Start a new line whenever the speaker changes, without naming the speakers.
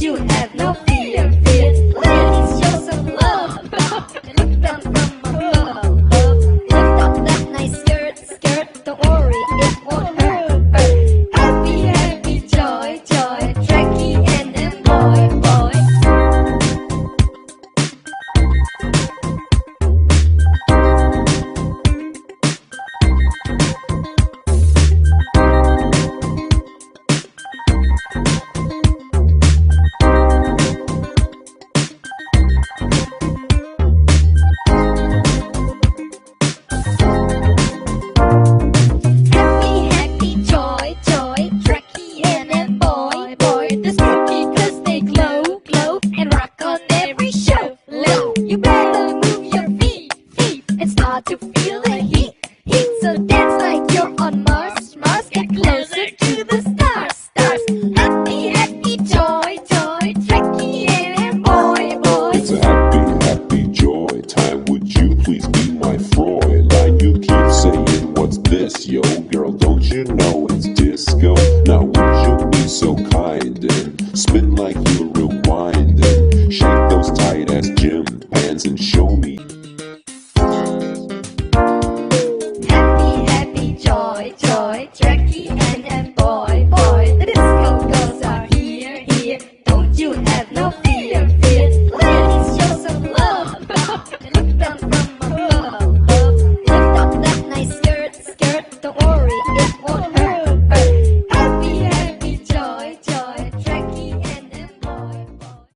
you have no fear, fear. Ladies, show some love. Look down from above. Lift up that nice skirt, skirt. Don't worry, it won't hurt, hurt. Happy, happy, joy, joy. Tracky and then boy, boy. Happy, happy, joy, joy, Tracky and then boy, boy. They're spooky 'cause they glow, glow, and rock on every show. Low, you better move your feet, feet, and start to feel the heat, heat. So dance like you're on Mars, Mars. Get closer to the stars, stars. Happy, happy, joy, joy, Tracky and then boy, boy.
It's a happy, happy joy time. Would you please be my Fräulein? You keep saying, what's this, yo? Girl, don't you know it's disco? Now would you be so kind and spin like you're rewinding? Shake those tight ass gym pants and show me.
Happy, happy, joy, joy, Tracky and then boy, boy. The disco girls are here, here. Don't you have no fear?